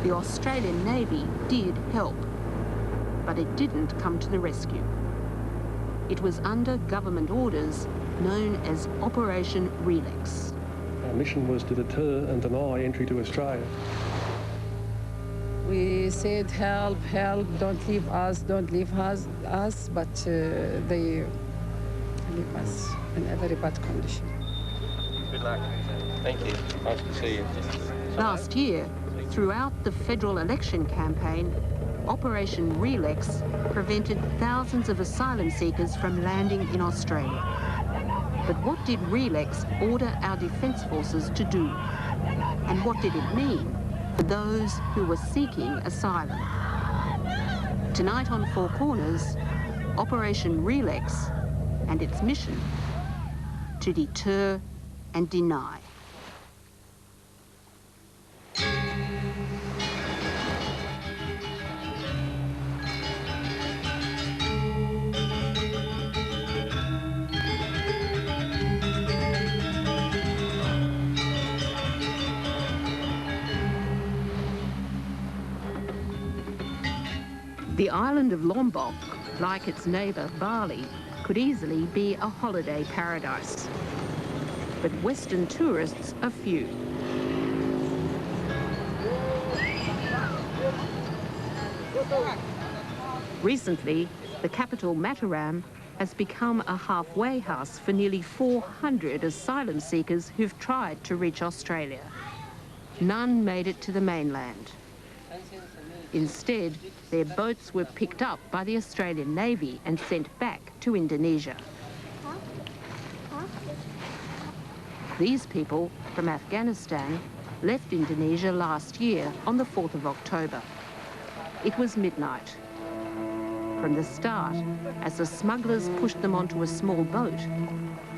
The Australian Navy did help, but it didn't come to the rescue. It was under government orders known as Operation Relax. Our mission was to deter and deny entry to Australia. We said, help, help, don't leave us, don't leave us, but they leave us in a very bad condition. Good luck. Thank you. Nice to see you. Last year, throughout the federal election campaign, Operation Relax prevented thousands of asylum seekers from landing in Australia. But what did Relax order our defence forces to do? And what did it mean for those who were seeking asylum? Tonight on Four Corners, Operation Relax and its mission to deter and deny. The island of Lombok, like its neighbour Bali, could easily be a holiday paradise. But Western tourists are few. Recently, the capital Mataram has become a halfway house for nearly 400 asylum seekers who've tried to reach Australia. None made it to the mainland. Instead, their boats were picked up by the Australian Navy and sent back to Indonesia. These people from Afghanistan left Indonesia last year on the 4th of October. It was midnight. From the start, as the smugglers pushed them onto a small boat,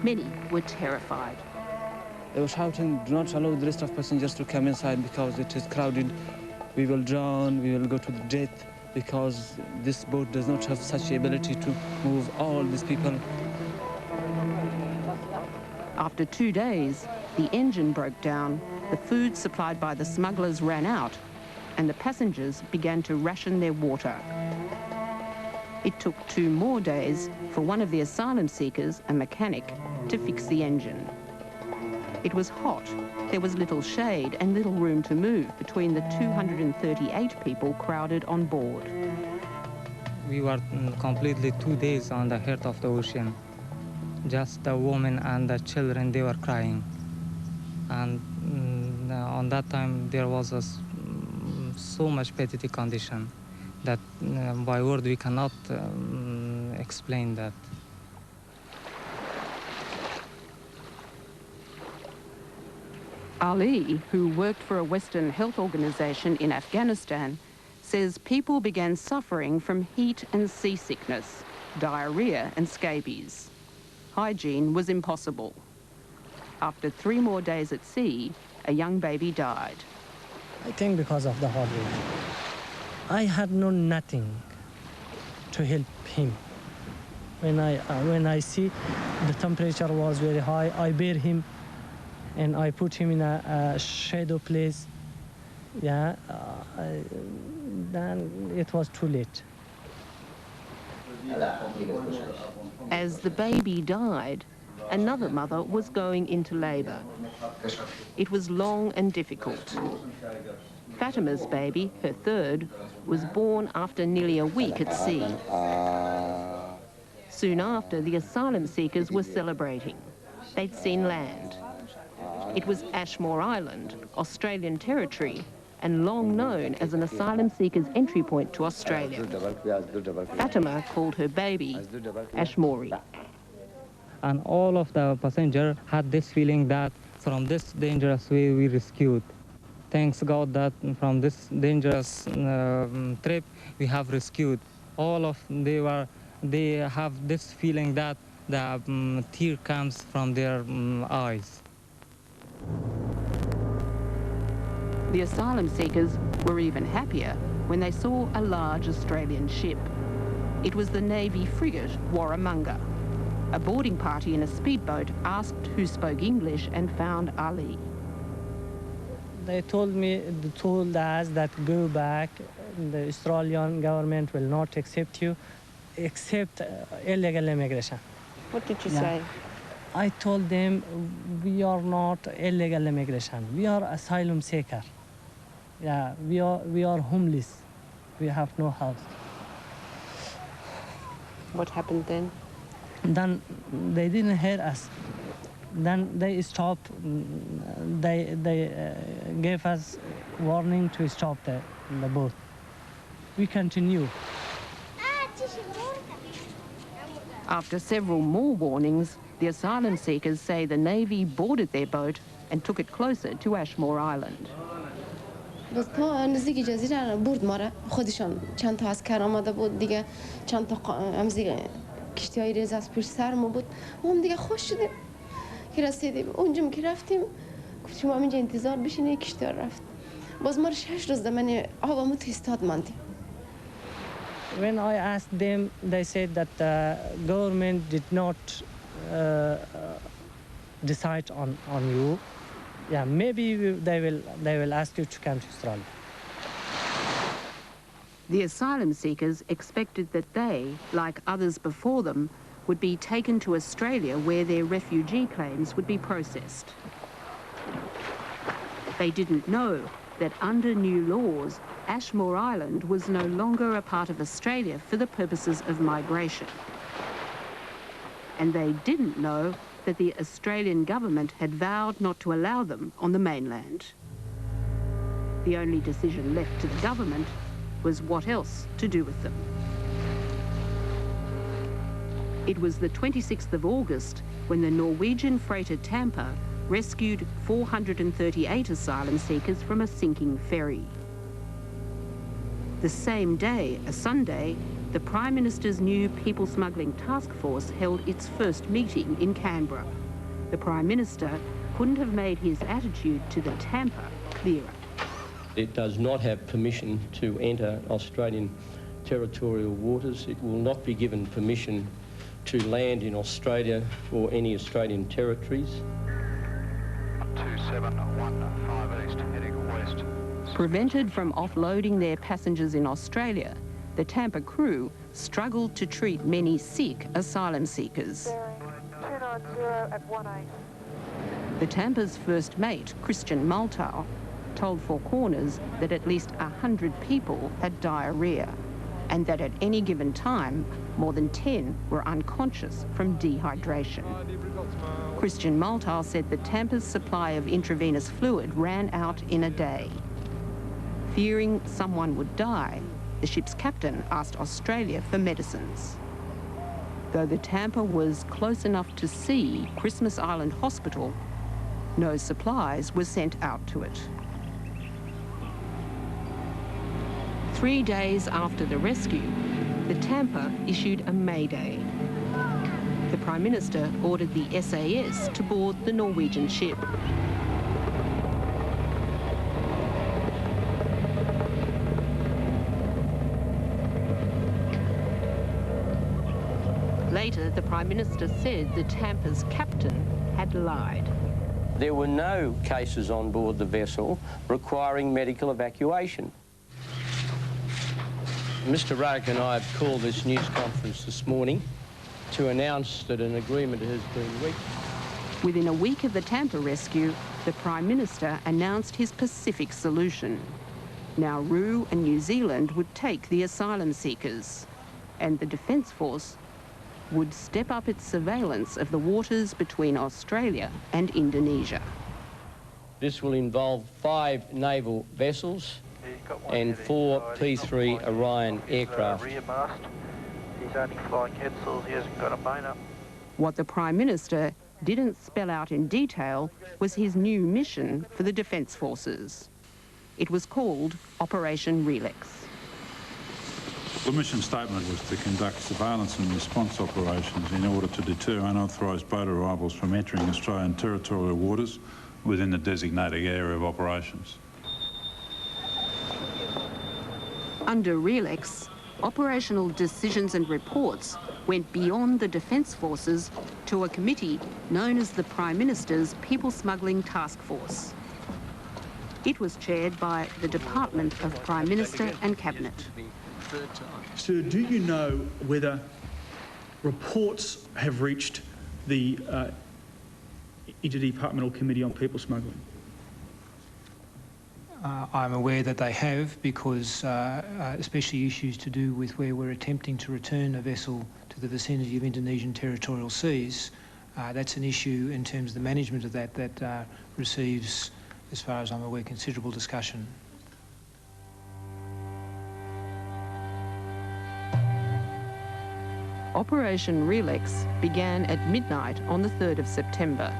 many were terrified. They were shouting, do not allow the rest of passengers to come inside because it is crowded. We will drown, we will go to death, because this boat does not have such ability to move all these people. After 2 days, the engine broke down, the food supplied by the smugglers ran out, and the passengers began to ration their water. It took 2 more days for one of the asylum seekers, a mechanic, to fix the engine. It was hot. There was little shade and little room to move between the 238 people crowded on board. We were completely 2 days on the heart of the ocean. Just the women and the children, they were crying. And on that time, there was so much pathetic condition that by word we cannot explain that. Ali, who worked for a Western health organization in Afghanistan, says people began suffering from heat and seasickness, diarrhea and scabies. Hygiene was impossible. After 3 more days at sea, a young baby died. I think because of the hot water. I had nothing to help him. When I see the temperature was very high, I bear him and I put him in a shadow place. Yeah, then it was too late. As the baby died, another mother was going into labour. It was long and difficult. Fatima's baby, her third, was born after nearly a week at sea. Soon after, the asylum seekers were celebrating. They'd seen land. It was Ashmore Island, Australian territory, and long known as an asylum seeker's entry point to Australia. Fatima called her baby Ashmori. And all of the passengers had this feeling that from this dangerous way we rescued. Thanks God that from this dangerous trip we have rescued. All of they have this feeling that the tear comes from their eyes. The asylum seekers were even happier when they saw a large Australian ship. It was the Navy frigate Warramunga. A boarding party in a speedboat asked who spoke English and found Ali. They told us that go back. The Australian government will not accept you, except illegal immigration. What did you Yeah. say? I told them we are not illegal immigration. We are asylum seeker. Yeah, we are homeless. We have no house. What happened then? Then they didn't hear us. Then they stopped. They gave us warning to stop the boat. We continue. After several more warnings, the asylum seekers say the Navy boarded their boat and took it closer to Ashmore Island. باز تا نزدیک جزیره برد ما را خودشان چند تا عسکر آمده بود دیگه چند تا کشتی های ریز از پشت سر ما بود ما هم دیگه خوش شدیم که رسیدیم اونجا که رفتیم گفتیم ما اینجا انتظار بشینیم کشتی ها رفت باز ما 6 روز من آبمو تو استاد ماندیم. When I asked them, they said that the government did not decide on you. Yeah, maybe they will ask you to come to Australia. The asylum seekers expected that they, like others before them, would be taken to Australia where their refugee claims would be processed. They didn't know that under new laws, Ashmore Island was no longer a part of Australia for the purposes of migration. And they didn't know that the Australian government had vowed not to allow them on the mainland. The only decision left to the government was what else to do with them. It was the 26th of August when the Norwegian freighter Tampa rescued 438 asylum seekers from a sinking ferry. The same day, a Sunday, the Prime Minister's new people smuggling task force held its first meeting in Canberra. The Prime Minister couldn't have made his attitude to the Tampa clearer. It does not have permission to enter Australian territorial waters. It will not be given permission to land in Australia or any Australian territories. 2715 east, heading west. Prevented from offloading their passengers in Australia, the Tampa crew struggled to treat many sick asylum seekers. 290 at 18. The Tampa's first mate, Christian Maltau, told Four Corners that at least 100 people had diarrhoea and that at any given time, more than 10 were unconscious from dehydration. Christian Maltau said the Tampa's supply of intravenous fluid ran out in a day. Fearing someone would die, the ship's captain asked Australia for medicines. Though the Tampa was close enough to see Christmas Island Hospital, no supplies were sent out to it. 3 days after the rescue, the Tampa issued a mayday. The Prime Minister ordered the SAS to board the Norwegian ship. Later, the Prime Minister said the Tampa's captain had lied. There were no cases on board the vessel requiring medical evacuation. Mr Ruddock and I have called this news conference this morning to announce that an agreement has been reached. Within a week of the Tampa rescue, the Prime Minister announced his Pacific solution. Nauru and New Zealand would take the asylum seekers, and the Defence Force would step up its surveillance of the waters between Australia and Indonesia. This will involve 5 naval vessels and 4 P-3 Orion aircraft. Rear mast. He's only flying head sails, he hasn't got a main up. What the Prime Minister didn't spell out in detail was his new mission for the Defence Forces. It was called Operation Relax. The mission statement was to conduct surveillance and response operations in order to deter unauthorised boat arrivals from entering Australian territorial waters within the designated area of operations. Under Relax, operational decisions and reports went beyond the Defence Forces to a committee known as the Prime Minister's People Smuggling Task Force. It was chaired by the Department of Prime Minister and Cabinet. Sir, do you know whether reports have reached the Interdepartmental Committee on People Smuggling? I'm aware that they have, because especially issues to do with where we're attempting to return a vessel to the vicinity of Indonesian territorial seas. That's an issue in terms of the management of that receives, as far as I'm aware, considerable discussion. Operation Relax began at midnight on the 3rd of September.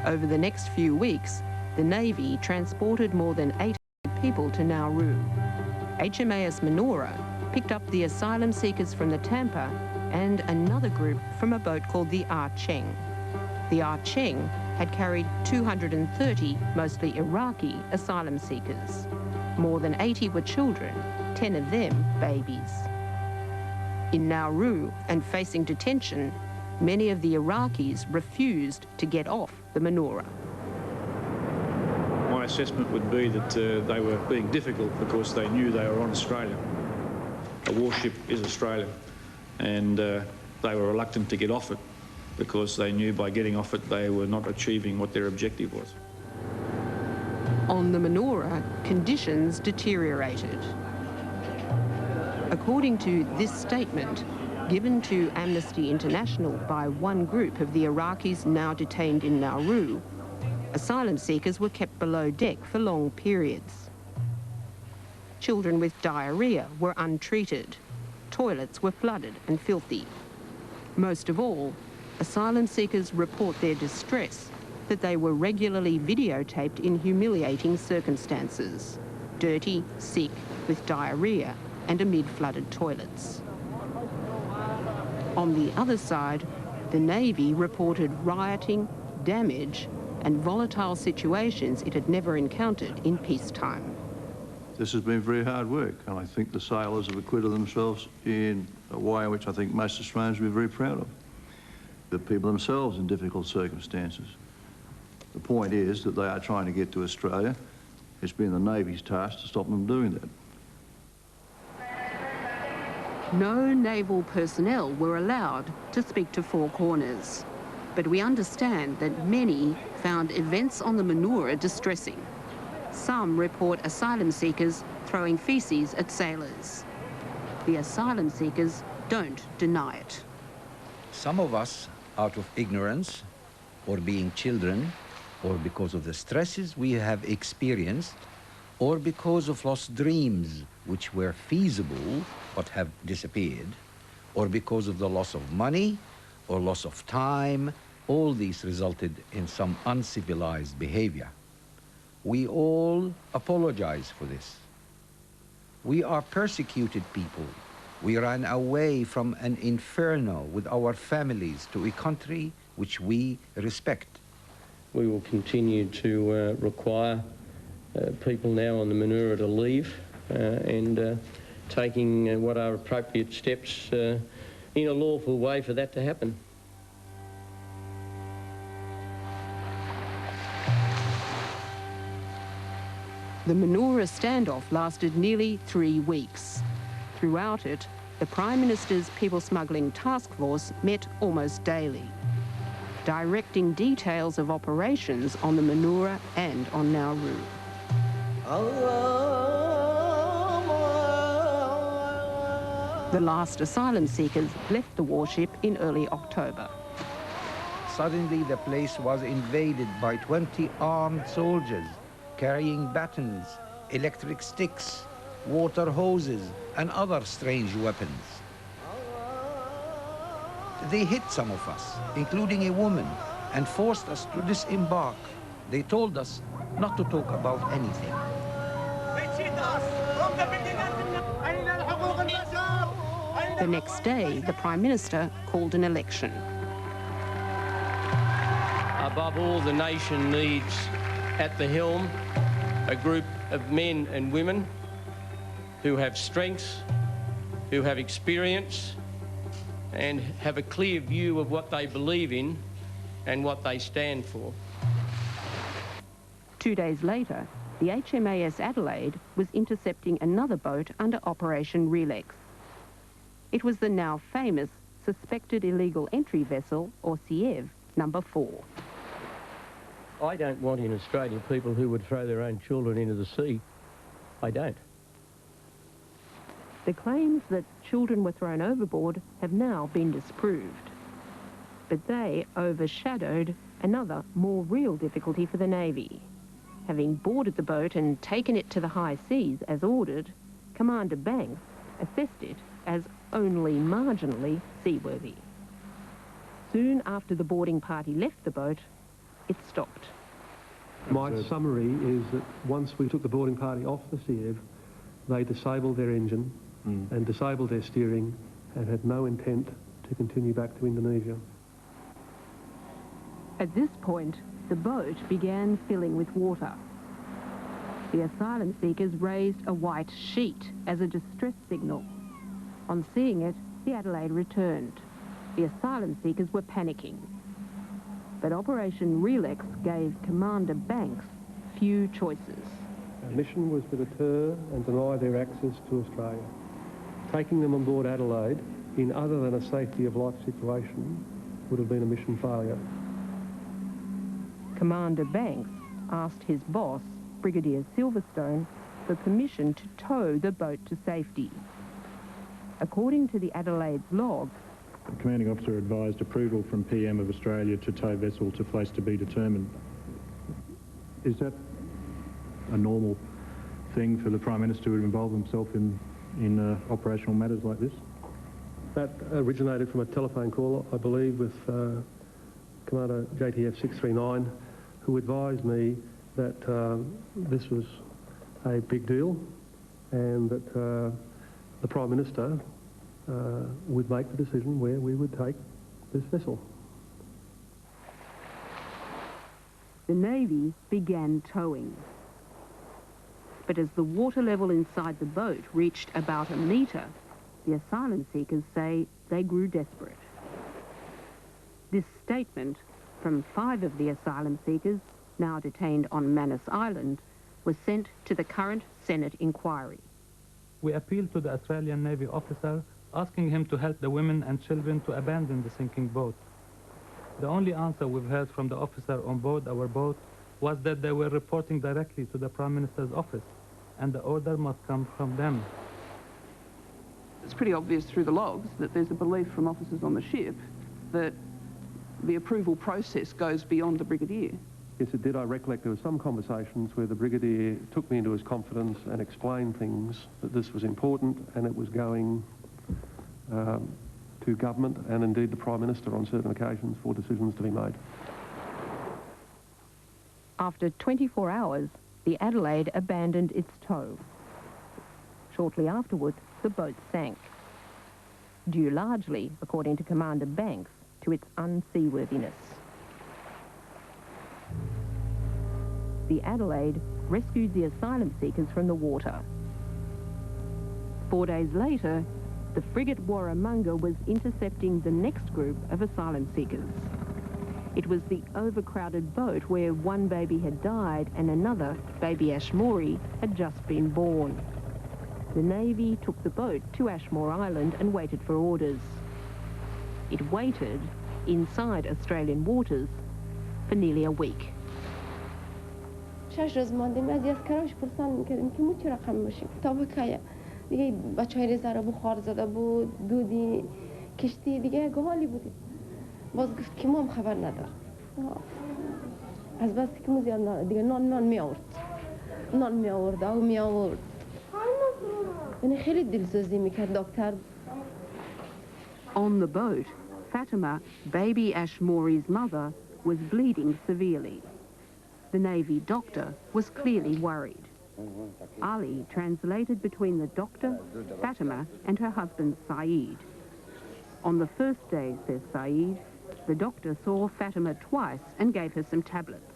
Over the next few weeks, the Navy transported more than 800 people to Nauru. HMAS Manora picked up the asylum seekers from the Tampa and another group from a boat called the Cheng. The Cheng had carried 230, mostly Iraqi, asylum seekers. More than 80 were children, 10 of them babies. In Nauru and facing detention, many of the Iraqis refused to get off the Manora. My assessment would be that they were being difficult because they knew they were on Australia. A warship is Australia, and they were reluctant to get off it because they knew by getting off it they were not achieving what their objective was. On the Manora, conditions deteriorated. According to this statement, given to Amnesty International by one group of the Iraqis now detained in Nauru, asylum seekers were kept below deck for long periods. Children with diarrhea were untreated. Toilets were flooded and filthy. Most of all, asylum seekers report their distress that they were regularly videotaped in humiliating circumstances, dirty, sick, with diarrhea and amid flooded toilets. On the other side, the Navy reported rioting, damage and volatile situations it had never encountered in peacetime. This has been very hard work, and I think the sailors have acquitted themselves in a way which I think most Australians will be very proud of. The people themselves in difficult circumstances. The point is that they are trying to get to Australia. It's been the Navy's task to stop them doing that. No naval personnel were allowed to speak to Four Corners, but we understand that many found events on the Manora distressing. Some report asylum seekers throwing feces at sailors. The asylum seekers don't deny it. Some of us, out of ignorance, or being children, or because of the stresses we have experienced, or because of lost dreams which were feasible but have disappeared, or because of the loss of money or loss of time, all these resulted in some uncivilized behavior. We all apologize for this. We are persecuted people. We ran away from an inferno with our families to a country which we respect. We will continue to require people now on the Manora to leave and taking what are appropriate steps in a lawful way for that to happen. The Manora standoff lasted nearly 3 weeks. Throughout it, the Prime Minister's People Smuggling Task Force met almost daily, directing details of operations on the Manora and on Nauru. The last asylum seekers left the warship in early October. Suddenly the place was invaded by 20 armed soldiers carrying batons, electric sticks, water hoses, and other strange weapons. They hit some of us, including a woman, and forced us to disembark. They told us not to talk about anything. The next day, the Prime Minister called an election. Above all, the nation needs at the helm a group of men and women who have strengths, who have experience, and have a clear view of what they believe in and what they stand for. 2 days later, the HMAS Adelaide was intercepting another boat under Operation Relax. It was the now famous Suspected Illegal Entry Vessel, or SIEV, number 4. I don't want in Australia people who would throw their own children into the sea. I don't. The claims that children were thrown overboard have now been disproved. But they overshadowed another, more real difficulty for the Navy. Having boarded the boat and taken it to the high seas as ordered, Commander Banks assessed it as only marginally seaworthy. Soon after the boarding party left the boat, it stopped. My summary is that once we took the boarding party off the SIEV, they disabled their engine and disabled their steering and had no intent to continue back to Indonesia. At this point, the boat began filling with water. The asylum seekers raised a white sheet as a distress signal. On seeing it, the Adelaide returned. The asylum seekers were panicking. But Operation Relax gave Commander Banks few choices. Our mission was to deter and deny their access to Australia. Taking them on board Adelaide in other than a safety of life situation would have been a mission failure. Commander Banks asked his boss, Brigadier Silverstone, for permission to tow the boat to safety. According to the Adelaide's log, the commanding officer advised approval from PM of Australia to tow vessel to place to be determined. Is that a normal thing for the Prime Minister to involve himself in operational matters like this? That originated from a telephone call, I believe, with Commander JTF 639, who advised me that this was a big deal and that the Prime Minister would make the decision where we would take this vessel. The Navy began towing. But as the water level inside the boat reached about a metre, the asylum seekers say they grew desperate. This statement from 5 of the asylum seekers, now detained on Manus Island, was sent to the current Senate inquiry. We appealed to the Australian Navy officer, asking him to help the women and children to abandon the sinking boat. The only answer we've heard from the officer on board our boat was that they were reporting directly to the Prime Minister's office, and the order must come from them. It's pretty obvious through the logs that there's a belief from officers on the ship that the approval process goes beyond the Brigadier. Yes, it did. I recollect there were some conversations where the Brigadier took me into his confidence and explained things, that this was important and it was going to government and indeed the Prime Minister on certain occasions for decisions to be made. After 24 hours, the Adelaide abandoned its tow. Shortly afterwards, the boat sank, due largely, according to Commander Banks, to its unseaworthiness. The Adelaide rescued the asylum seekers from the water. 4 days later, the frigate Warramunga was intercepting the next group of asylum seekers. It was the overcrowded boat where one baby had died and another, baby Ashmore, had just been born. The Navy took the boat to Ashmore Island and waited for orders. It waited inside Australian waters for nearly a week. 6 روز ماندیم از کراش پرسان میکردیم که ما چه رقم باشیم تا بکایه دیگه بچهای ریزه رو بخار زده بود دودی کشتی دیگه گاهالی بودیم باز گفت که ما هم خبر ندار از بس که ما زیاد دیگه نان می آورد او می آورد یعنی خیلی دلسوزی میکرد دکتر. On the boat, Fatima, baby Ashmore's mother, was bleeding severely. The Navy doctor was clearly worried. Ali translated between the doctor, Fatima, and her husband Saeed. On the first day, says Saeed, the doctor saw Fatima twice and gave her some tablets.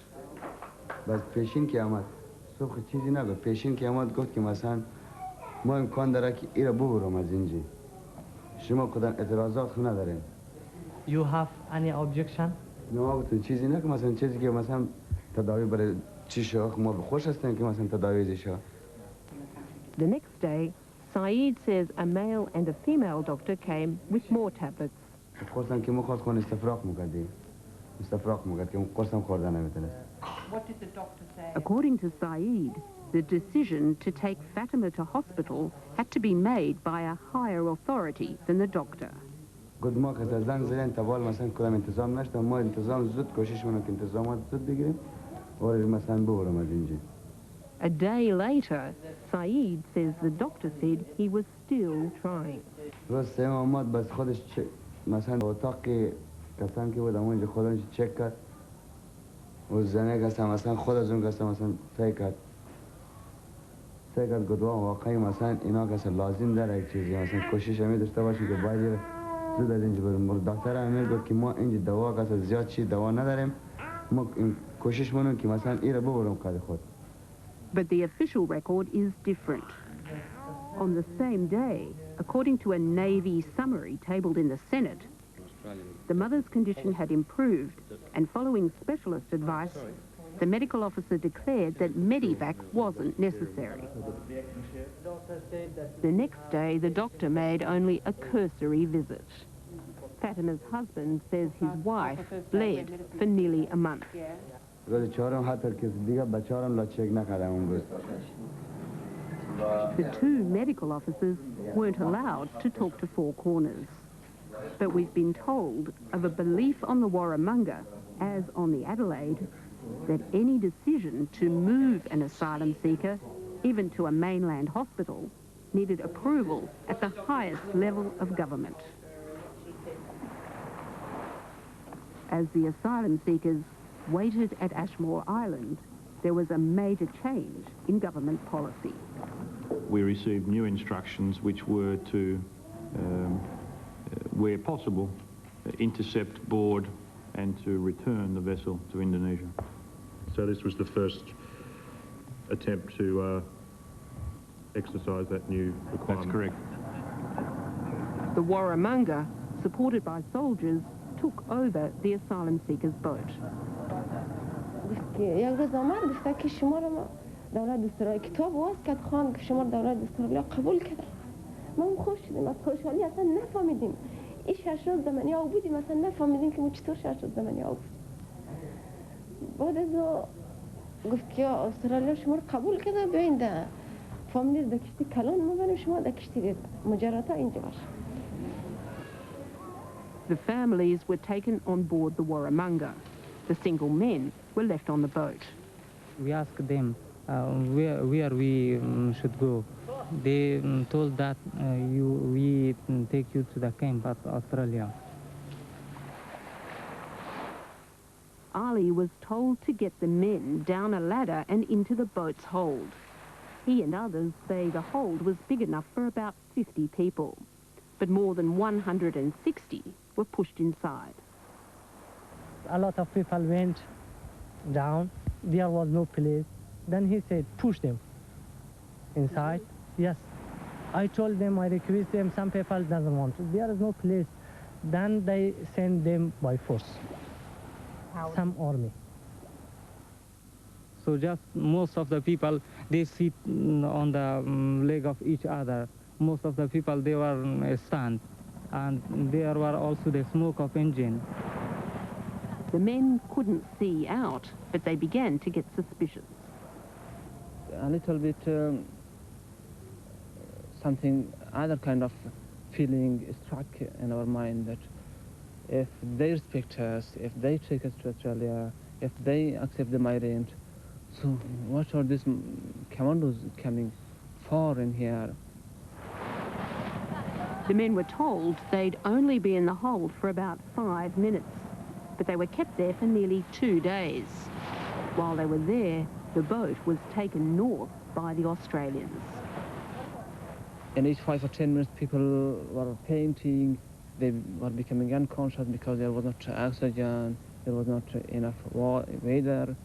بس پیشین که آمد صبح چیزی نگفت پیشین که آمد گفت که مثلا ما امکان داره که ایره ببرم از اینجا شما کدام اعتراضات ندارین. You have any objection? نه گفتم چیزی نه که مثلا چیزی که مثلا تداوی برای چی شو ما خوش هستیم که مثلا تداوی شو. The next day, Saeed says a male and a female doctor came with more tablets. خواستم که مخواست خون استفراغ میکردی. استفراغ میکرد که قرصم خورده نمیتونست. What did the doctor say? According to Saeed, the decision to take Fatima to hospital had to be made by a higher authority than the doctor. گفت ما که زنگ زدن توال مثلا کدام انتظام نشد ما انتظام زود کوشش منو که انتظامات زود بگیریم وارد مثلا ببرم از اینجا. A day later, Saeed says the doctor said he was still trying. روز سه آمد بس خودش مثلا اتاق که کسان که بودم اونجا خودش چک کرد و زنه گفتم مثلا خود از اون گفتم مثلا سعی کرد گفت واقعی مثلا اینا که لازم داره یک چیزی مثلا کوشش همی داشته باشیم که باید زود از اینجا بریم. دکتر امیر گفت که ما اینجا دوا که زیاد چیز دوا نداریم ما این کوشش منو که مثلا ایره ببرم قد خود. But the official record is different. On the same day, according to a Navy summary tabled in the Senate, the mother's condition had improved, and following specialist advice, the medical officer declared that medevac wasn't necessary. The next day, the doctor made only a cursory visit. Fatima's husband says his wife bled for nearly a month. روز چهارم حتی که دیگه بچه‌هارم لا چک نکردم اون روز. The two medical officers weren't allowed to talk to Four Corners. But we've been told of a belief on the Warramunga, as on the Adelaide, that any decision to move an asylum seeker, even to a mainland hospital, needed approval at the highest level of government. As the asylum seekers waited at Ashmore Island, there was a major change in government policy. We received new instructions which were to, where possible, intercept, board and to return the vessel to Indonesia. So this was the first attempt to exercise that new requirement. That's correct. The Warramunga, supported by soldiers, took over the asylum seekers' boat. یک روز آمد گفت که شما رو دولت دستورالعالی کتاب واس کرد خواند که شما دولت دستورالعالی قبول کرد. ما خوش شدیم از خوشحالی اصلا نفهمیدیم این 6 روز زمانی ها بودیم اصلا نفهمیدیم که ما چطور 6 روز زمانی ها بود. بعد از گفت که استرالیا شما رو قبول کرده بیاین در فامیلی در کشتی کلان ما بریم شما در کشتی مجرد اینجا باش. The families were taken on board the Warramunga. The single men were left on the boat. We asked them where we should go. They told that we take you to the camp at Australia. Ali was told to get the men down a ladder and into the boat's hold. He and others say the hold was big enough for about 50 people, but more than 160 were pushed inside. A lot of people went down. There was no place. Then he said, push them inside. Yes. I told them, I request them, some people doesn't want to. There is no place. Then they send them by force. Some army. So just most of the people, they sit on the leg of each other. Most of the people, they were stand. And there were also the smoke of engine. The men couldn't see out, but they began to get suspicious. A little bit something, other kind of feeling struck in our mind that if they respect us, if they take us to Australia, if they accept the migrant, so what are these commandos coming for in here? The men were told they'd only be in the hold for about 5 minutes, but they were kept there for nearly 2 days. While they were there, the boat was taken north by the Australians. In each 5 or 10 minutes, people were painting, they were becoming unconscious because there was not oxygen, there was not enough weather.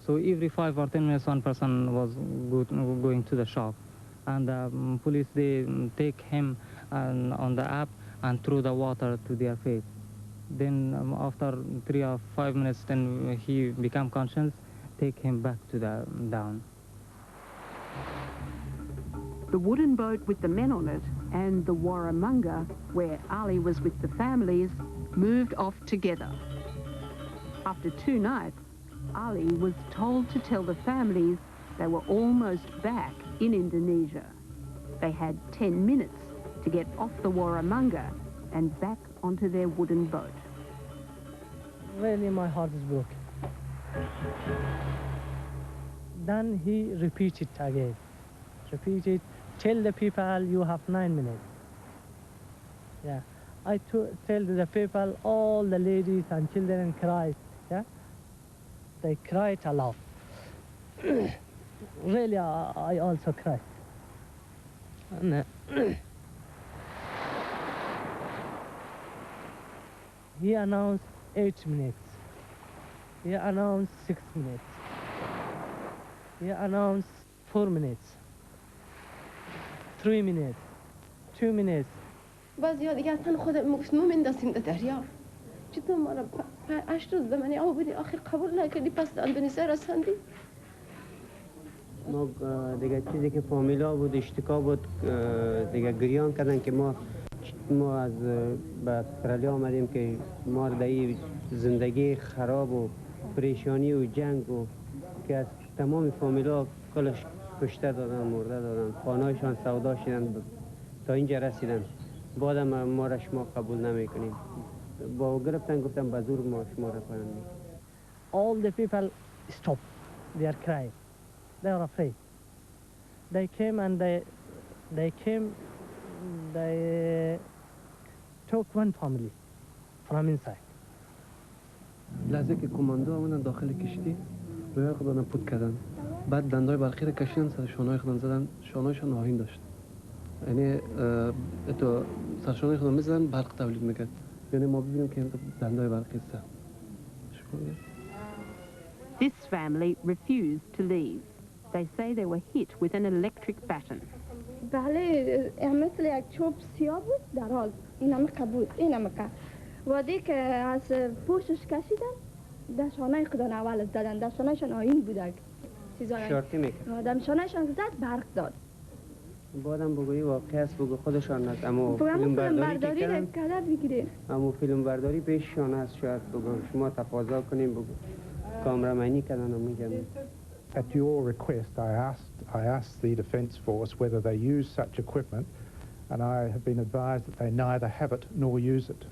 So every 5 or 10 minutes, one person was going to the shop. And the police, they take him on the app and throw the water to their face. Then after 3 or 5 minutes, then he became conscious. take him back to the down. The wooden boat with the men on it and the Warramunga, where Ali was with the families, moved off together. After 2 nights, Ali was told to tell the families they were almost back in Indonesia. They had 10 minutes to get off the Warramunga and back onto their wooden boat. Really, my heart is broken. Then he repeated again. Repeated, tell the people you have 9 minutes. Yeah, I tell the people, all the ladies and children cried. Yeah, they cried a lot. Really, I also cried. And, he announced 8 minutes. He announced 6 minutes. He announced 4 minutes. 3 minutes. 2 minutes. باز یا دیگه اصلا خود مو مندازیم در دریا. چطور ما را 8 روز به من آب بودی آخر قبول نکردی پس اندونزیا رساندی؟ ما دیگه چیزی که فامیلا بود اشتکا بود دیگه گریان کردن که ما از به استرالیا آمدیم که ما در زندگی خراب و پریشانی و جنگ و که از تمام فامیلا کلش کشته دادن مرده دادن خانهایشان سودا شدن تا اینجا رسیدن بعدم ما را شما قبول نمیکنیم با گرفتن گفتم به زور ما شما را پایان میدیم. All the people stopped. They are crying. They are afraid. They came and they took one family from inside. لحظه که کماندو آمدن داخل کشتی روی خودشان پود کردن بعد دندای برقی را کشیدن سر شانه‌های خودشان زدن شانه‌هایشان آهین داشت یعنی تو سر شانه‌های خودشان می‌زدن برق تولید می‌کرد یعنی ما ببینیم که دندای برقی است. This family refused to leave. They say they were hit with an electric baton. بله مثل یک چوب سیاه بود در حال این همه قبول این همه که وادی که از پوشش کشیدن دشانه خودان اول زدن دشانهشان آیین بودن شرطی میکرد دشانهشان زد برق داد بعدم بگویی واقعی است بگو خودشان است اما فیلم برداری که اما فیلم برداری پیششان است شاید بگو شما تقاضا کنیم بگو کامرامانی کردن و میگن. At your request, I asked the Defence Force whether they use such equipment, and I have been advised that they neither have it nor use it.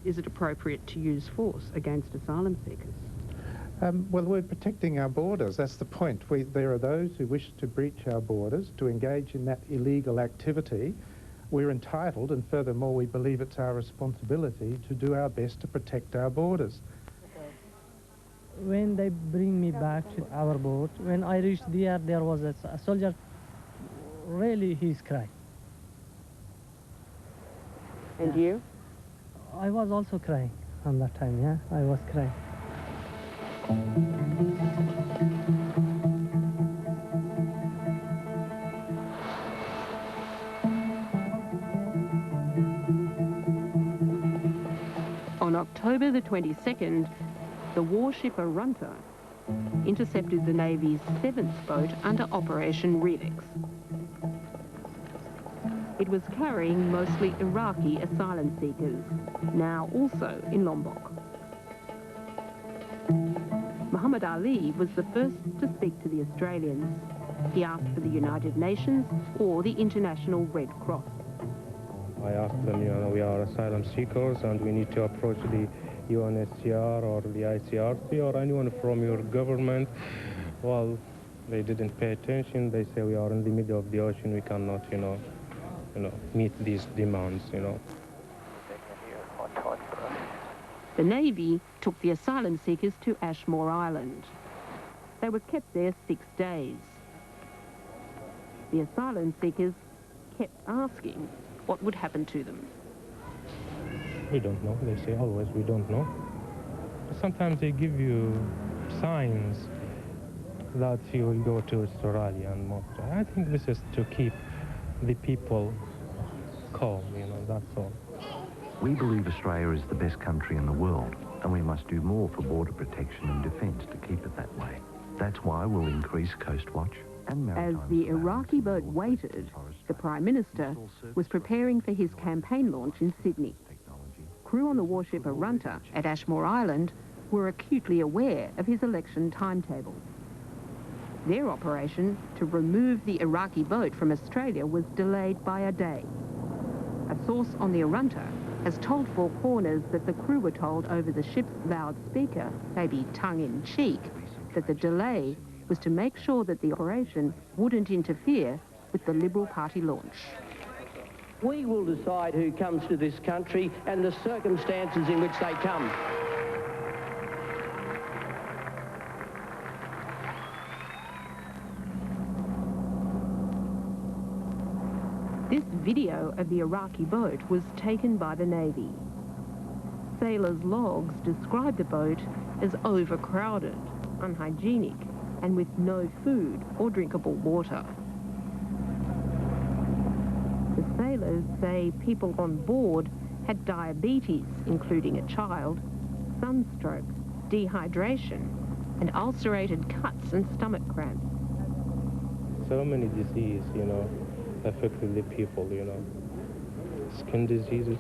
Is it appropriate to use force against asylum seekers? Well, we're protecting our borders. That's the point. There are those who wish to breach our borders, to engage in that illegal activity. We're entitled, and furthermore, we believe it's our responsibility to do our best to protect our borders. When they bring me back to our boat, when I reached there was a soldier, really he's crying. And you? I was also crying on that time, yeah, I was crying. On October the 22nd, the warship Arunta intercepted the Navy's 7th boat under Operation Relix. It was carrying mostly Iraqi asylum seekers, now also in Lombok. Muhammad Ali was the first to speak to the Australians. He asked for the United Nations or the International Red Cross. I asked them, we are asylum seekers and we need to approach the UNHCR or the ICRC or anyone from your government. Well, they didn't pay attention. They say we are in the middle of the ocean. We cannot, meet these demands, The Navy took the asylum seekers to Ashmore Island. They were kept there 6 days. The asylum seekers kept asking what would happen to them. We don't know. They say always we don't know. But sometimes they give you signs that you will go to Australia and more. I think this is to keep the people calm, that's all. We believe Australia is the best country in the world, and we must do more for border protection and defence to keep it that way. That's why we'll increase Coast Watch and maritime As the Iraqi boat waited, the Prime Minister was preparing for his campaign launch in Sydney. Crew on the warship Arunta at Ashmore Island were acutely aware of his election timetable. Their operation to remove the Iraqi boat from Australia was delayed by a day. A source on the Arunta has told Four Corners that the crew were told over the ship's loudspeaker, maybe tongue-in-cheek, that the delay was to make sure that the operation wouldn't interfere with the Liberal Party launch. We will decide who comes to this country and the circumstances in which they come. This video of the Iraqi boat was taken by the Navy. Sailors' logs describe the boat as overcrowded, unhygienic, and with no food or drinkable water. The sailors say people on board had diabetes, including a child, sunstroke, dehydration, and ulcerated cuts and stomach cramps. So many diseases, affected the people, skin diseases,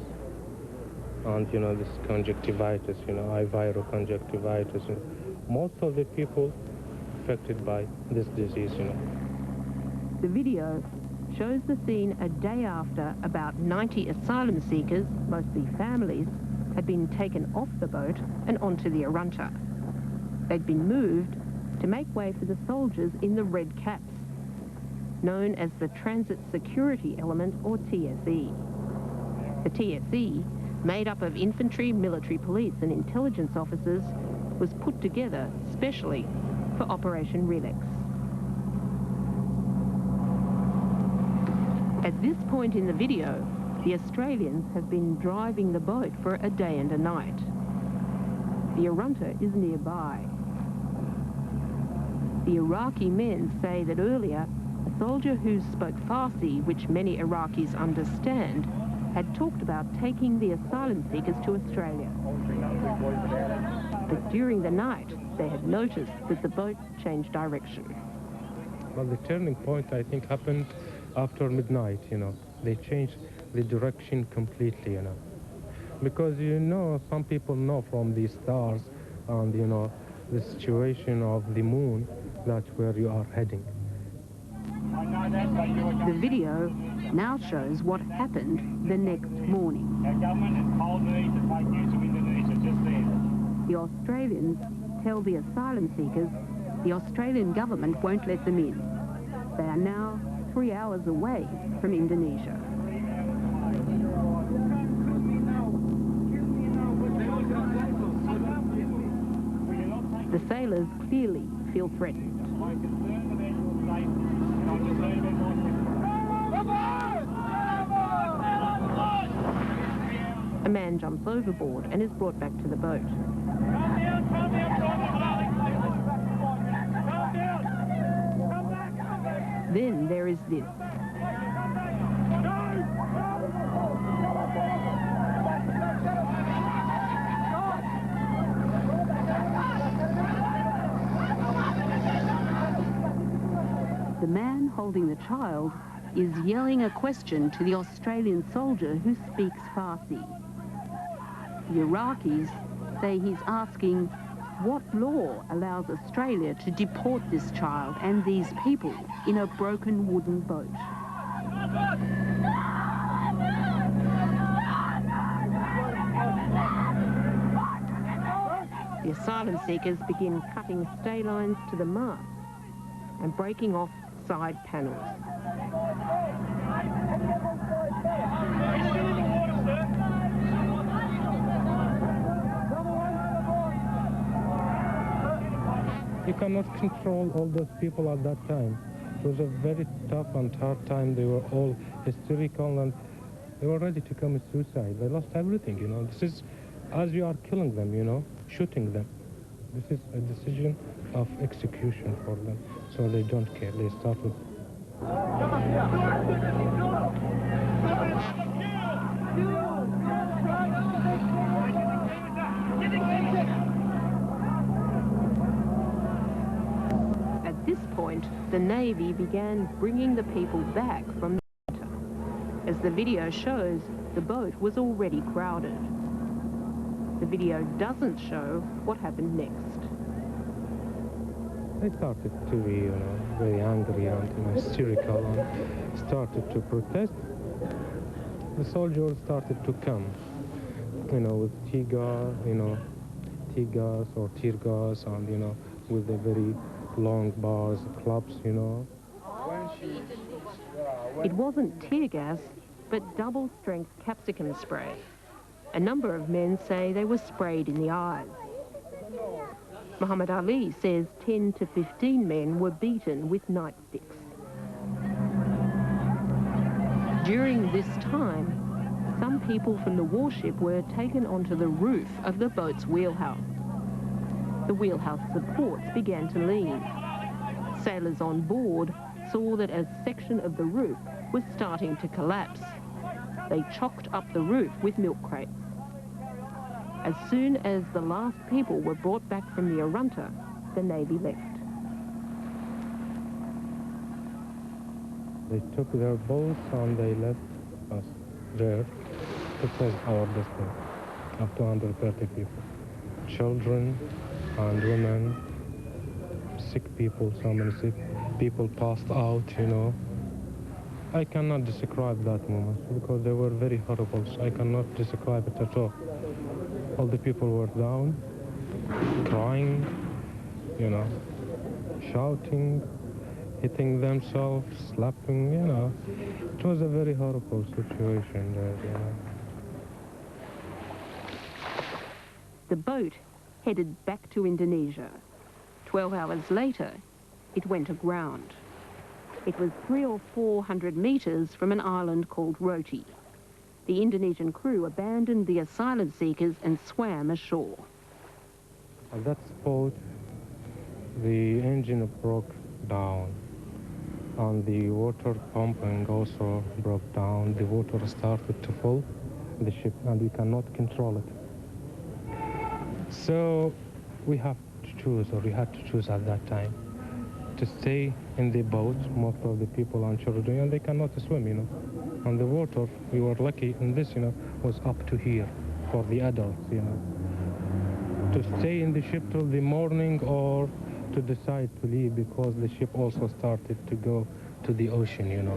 and, this conjunctivitis, eye viral conjunctivitis. Most of the people affected by this disease, The video shows the scene a day after about 90 asylum seekers, mostly families, had been taken off the boat and onto the Arunta. They'd been moved to make way for the soldiers in the red caps, known as the Transit Security Element, or TSE. The TSE, made up of infantry, military police and intelligence officers, was put together specially for Operation Relax. At this point in the video, the Australians have been driving the boat for a day and a night. The Arunta is nearby. The Iraqi men say that earlier, a soldier who spoke Farsi, which many Iraqis understand, had talked about taking the asylum seekers to Australia. But during the night, they had noticed that the boat changed direction. Well, the turning point, I think, happened after midnight, They changed the direction completely, Because, some people know from the stars and, the situation of the moon, that's where you are heading. The video now shows what happened the next morning. The Australians tell the asylum seekers the Australian government won't let them in. They are now 3 hours away from Indonesia. The sailors clearly feel threatened. A man jumps overboard and is brought back to the boat. Then there is this. The man holding the child is yelling a question to the Australian soldier who speaks Farsi. The Iraqis say he's asking what law allows Australia to deport this child and these people in a broken wooden boat. The asylum seekers begin cutting stay lines to the mast and breaking off side panels. You cannot control all those people at that time. It was a very tough and hard time. They were all hysterical and they were ready to commit suicide. They lost everything, This is as you are killing them, shooting them. This is a decision of execution for them. So they don't care. They started. this point, the Navy began bringing the people back from the water. As the video shows, the boat was already crowded. The video doesn't show what happened next. They started to be, very angry and hysterical and started to protest. The soldiers started to come, with tear gas or tear gas, and, with the very long bars, clubs, It wasn't tear gas, but double-strength capsicum spray. A number of men say they were sprayed in the eyes. Muhammad Ali says 10 to 15 men were beaten with nightsticks. During this time, some people from the warship were taken onto the roof of the boat's wheelhouse. The wheelhouse supports began to lean. Sailors on board saw that a section of the roof was starting to collapse. They chocked up the roof with milk crates. As soon as the last people were brought back from the Arunta, the Navy left. They took their boats and they left us there to face our destiny of 230 people. Children and women, sick people, so many sick people passed out, I cannot describe that moment because they were very horrible. I cannot describe it at all. All the people were down, crying, shouting, hitting themselves, slapping, It was a very horrible situation there, The boat headed back to Indonesia. 12 hours later, it went aground. It was 300 or 400 metres from an island called Roti. The Indonesian crew abandoned the asylum seekers and swam ashore. At that spot, the engine broke down and the water pumping also broke down. The water started to fill the ship and we cannot control it. So we had to choose at that time to stay in the boat, most of the people and children, and they cannot swim, And the water, we were lucky in this, was up to here for the adults, To stay in the ship till the morning or to decide to leave because the ship also started to go to the ocean,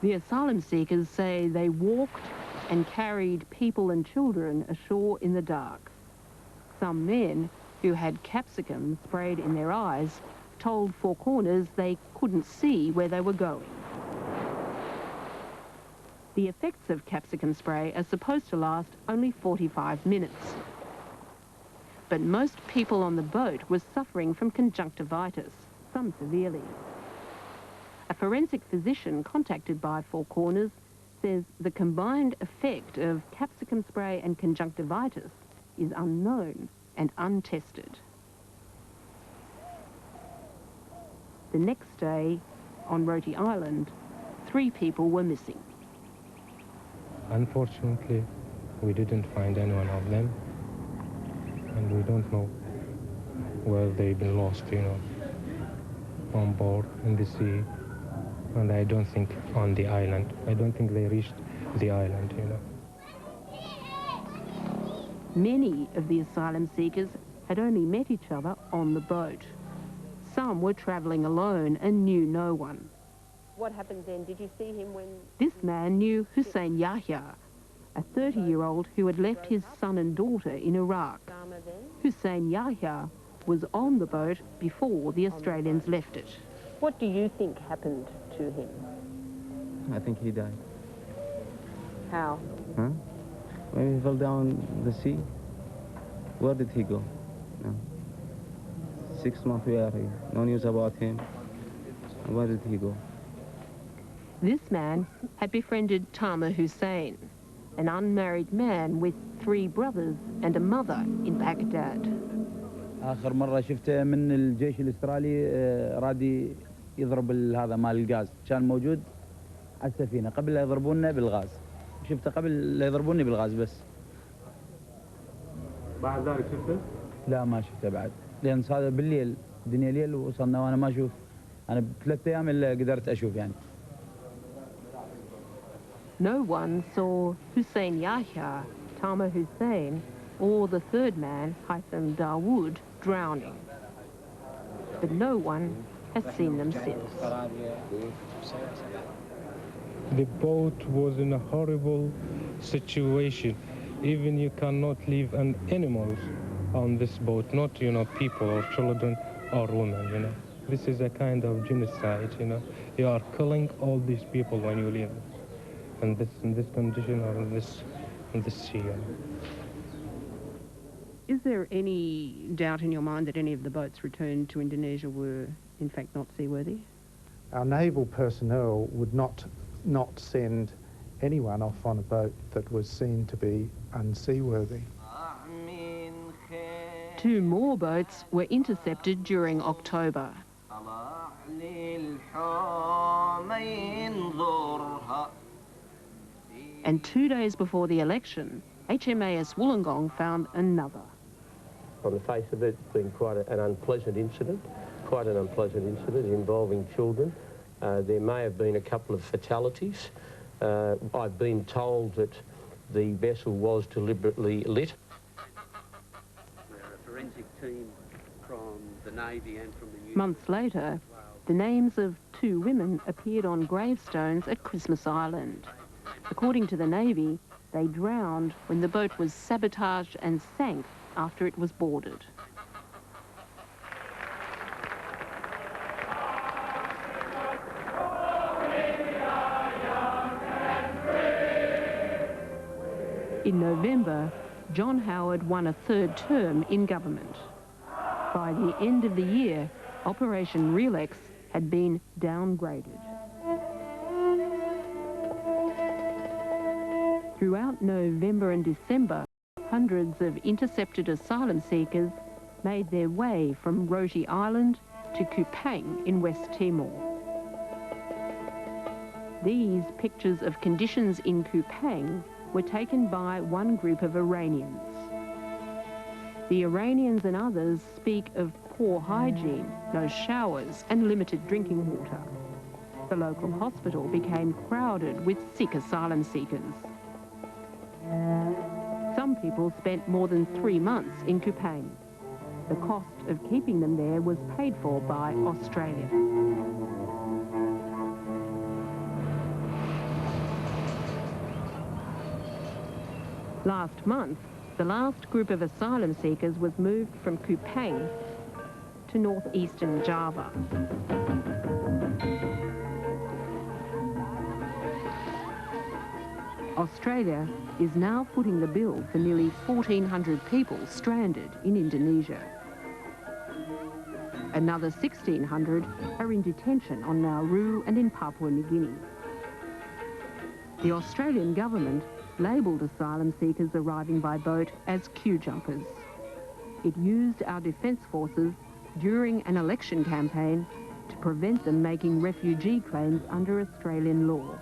The asylum seekers say they walked and carried people and children ashore in the dark. Some men who had capsicum sprayed in their eyes told Four Corners they couldn't see where they were going. The effects of capsicum spray are supposed to last only 45 minutes. But most people on the boat were suffering from conjunctivitis, some severely. A forensic physician contacted by Four Corners says the combined effect of capsicum spray and conjunctivitis is unknown and untested. The next day, on Roti Island, 3 people were missing. Unfortunately, we didn't find any one of them, and we don't know where they've been lost, on board in the sea, and I don't think on the island. I don't think they reached the island, Many of the asylum seekers had only met each other on the boat. Some were travelling alone and knew no one. What happened then? Did you see him when... This man knew Hussein Yahya, a 30-year-old who had left his son and daughter in Iraq. Hussein Yahya was on the boat before the Australians left it. What do you think happened to him? I think he died. How? Huh? When he fell down the sea, where did he go? No. 6 months we are here. No news about him. Where did he go? This man had befriended Tama Hussein, an unmarried man with 3 brothers and a mother in Baghdad. آخر مرة شفته من الجيش الأسترالي رادي يضرب هذا مال الغاز كان موجود على السفينة قبل لا يضربونا بالغاز شفته قبل لا يضربوني بالغاز بس بعد ذلك شفته؟ لا ما شفته بعد لأن هذا بالليل الدنيا ليل ووصلنا وانا ما اشوف. انا بثلاث ايام اللي قدرت اشوف يعني. No one saw Hussein Yahya, Tama Hussein, or the third man, Haitham Dawood, drowning. But no one has seen them since. The boat was in a horrible situation. Even you cannot leave an animals on this boat, not, people or children or women, This is a kind of genocide, You are killing all these people when you leave in this condition or in this sea. Is there any doubt in your mind that any of the boats returned to Indonesia were in fact not seaworthy? Our naval personnel would not send anyone off on a boat that was seen to be unseaworthy. 2 more boats were intercepted during October. And 2 days before the election, HMAS Wollongong found another. On the face of it, it's been quite an unpleasant incident involving children. There may have been a couple of fatalities. I've been told that the vessel was deliberately lit. We're a forensic team from the Navy and from the New... Months later, the names of 2 women appeared on gravestones at Christmas Island. According to the Navy, they drowned when the boat was sabotaged and sank after it was boarded. In November, John Howard won a 3rd term in government. By the end of the year, Operation Relax had been downgraded. Throughout November and December, hundreds of intercepted asylum seekers made their way from Roti Island to Kupang in West Timor. These pictures of conditions in Kupang were taken by one group of Iranians. The Iranians and others speak of poor hygiene, no showers and limited drinking water. The local hospital became crowded with sick asylum seekers. Some people spent more than 3 months in Kupang. The cost of keeping them there was paid for by Australia. Last month, the last group of asylum seekers was moved from Kupang to northeastern Java. Australia is now footing the bill for nearly 1,400 people stranded in Indonesia. Another 1,600 are in detention on Nauru and in Papua New Guinea. The Australian government labelled asylum seekers arriving by boat as queue jumpers. It used our defence forces during an election campaign to prevent them making refugee claims under Australian law.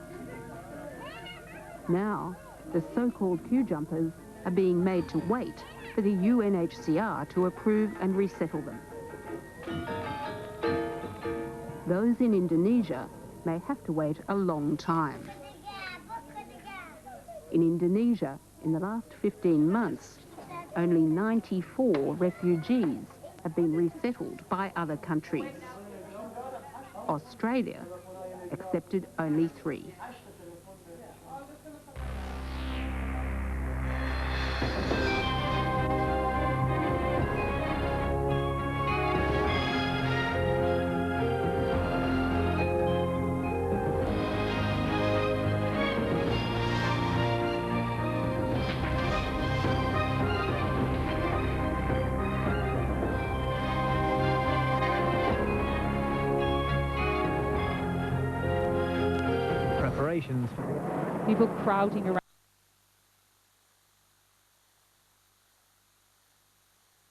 Now, the so-called queue jumpers are being made to wait for the UNHCR to approve and resettle them. Those in Indonesia may have to wait a long time. In Indonesia, in the last 15 months, only 94 refugees have been resettled by other countries. Australia accepted only 3. People crowding around.